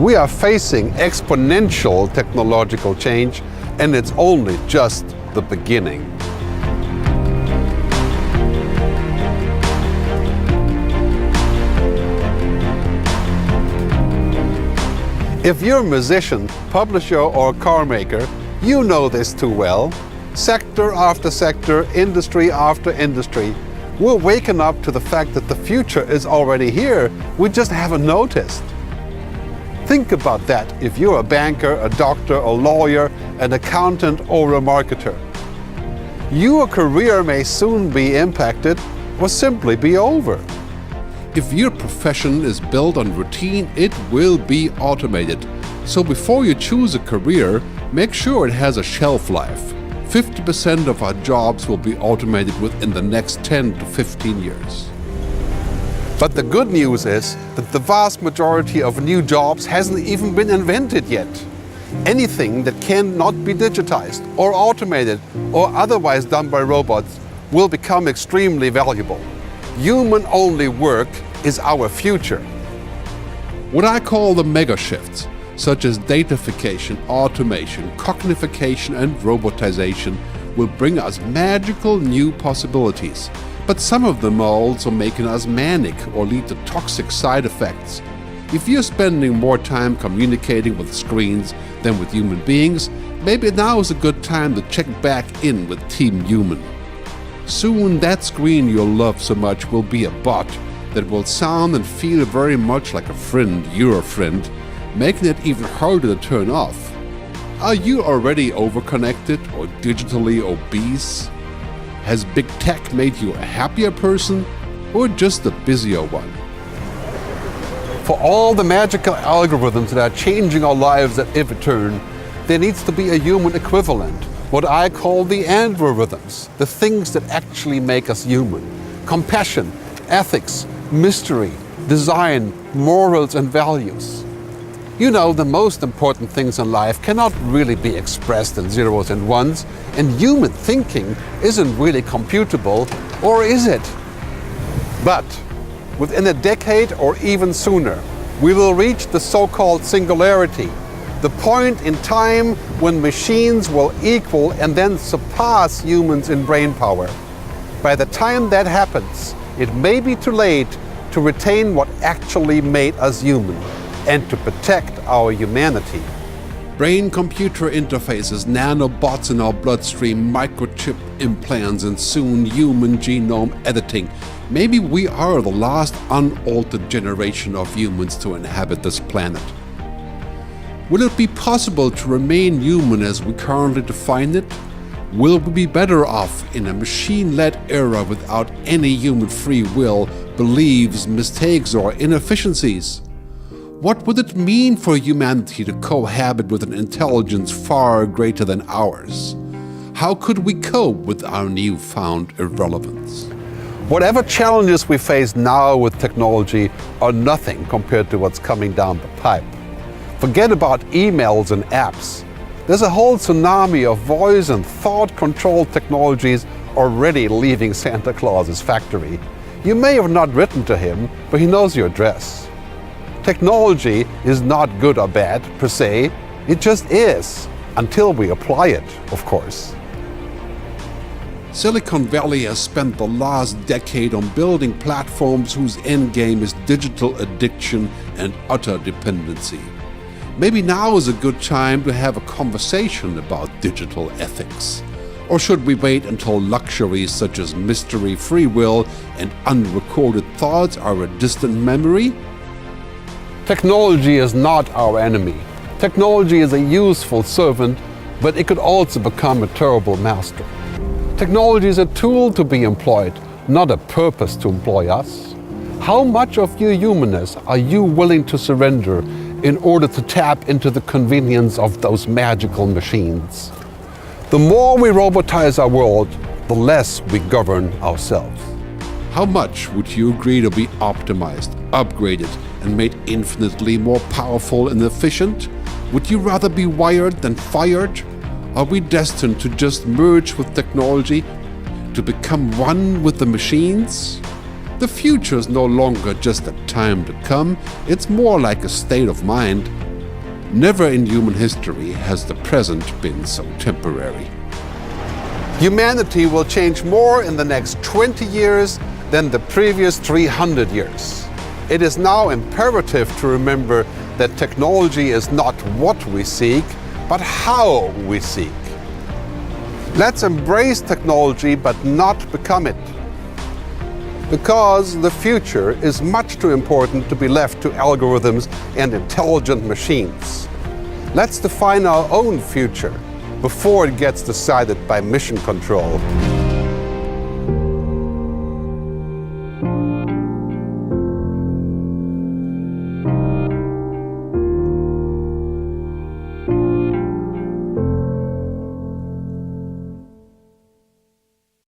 We are facing exponential technological change, and it's only just the beginning. If you're a musician, publisher, or car maker, you know this too well. Sector after sector, industry after industry, we're waking up to the fact that the future is already here. We just haven't noticed. Think about that if you're a banker, a doctor, a lawyer, an accountant, or a marketer. Your career may soon be impacted or simply be over. If your profession is built on routine, it will be automated. So before you choose a career, make sure it has a shelf life. 50% of our jobs will be automated within the next 10 to 15 years. But the good news is that the vast majority of new jobs hasn't even been invented yet. Anything that cannot be digitized or automated or otherwise done by robots will become extremely valuable. Human-only work is our future. What I call the mega shifts, such as datafication, automation, cognification, and robotization, will bring us magical new possibilities. But some of them are also making us manic or lead to toxic side effects. If you're spending more time communicating with screens than with human beings, maybe now is a good time to check back in with Team Human. Soon that screen you'll love so much will be a bot that will sound and feel very much like a friend, your friend, making it even harder to turn off. Are you already overconnected or digitally obese? Has big tech made you a happier person or just a busier one? For all the magical algorithms that are changing our lives at every turn, there needs to be a human equivalent, what I call the androrhythms, the things that actually make us human. Compassion, ethics, mystery, design, morals, and values. You know, the most important things in life cannot really be expressed in zeros and ones, and human thinking isn't really computable, or is it? But within a decade or even sooner, we will reach the so-called singularity, the point in time when machines will equal and then surpass humans in brain power. By the time that happens, it may be too late to retain what actually made us human and to protect our humanity. Brain-computer interfaces, nanobots in our bloodstream, microchip implants, and soon human genome editing. Maybe we are the last unaltered generation of humans to inhabit this planet. Will it be possible to remain human as we currently define it? Will we be better off in a machine-led era without any human free will, beliefs, mistakes, or inefficiencies? What would it mean for humanity to cohabit with an intelligence far greater than ours? How could we cope with our newfound irrelevance? Whatever challenges we face now with technology are nothing compared to what's coming down the pipe. Forget about emails and apps. There's a whole tsunami of voice and thought-controlled technologies already leaving Santa Claus's factory. You may have not written to him, but he knows your address. Technology is not good or bad, per se. It just is, until we apply it, of course. Silicon Valley has spent the last decade on building platforms whose endgame is digital addiction and utter dependency. Maybe now is a good time to have a conversation about digital ethics. Or should we wait until luxuries such as mystery, free will, and unrecorded thoughts are a distant memory? Technology is not our enemy. Technology is a useful servant, but it could also become a terrible master. Technology is a tool to be employed, not a purpose to employ us. How much of your humanness are you willing to surrender in order to tap into the convenience of those magical machines? The more we robotize our world, the less we govern ourselves. How much would you agree to be optimized, upgraded, and made infinitely more powerful and efficient? Would you rather be wired than fired? Are we destined to just merge with technology, to become one with the machines? The future is no longer just a time to come, it's more like a state of mind. Never in human history has the present been so temporary. Humanity will change more in the next 20 years than the previous 300 years. It is now imperative to remember that technology is not what we seek, but how we seek. Let's embrace technology but not become it. Because the future is much too important to be left to algorithms and intelligent machines. Let's define our own future before it gets decided by mission control.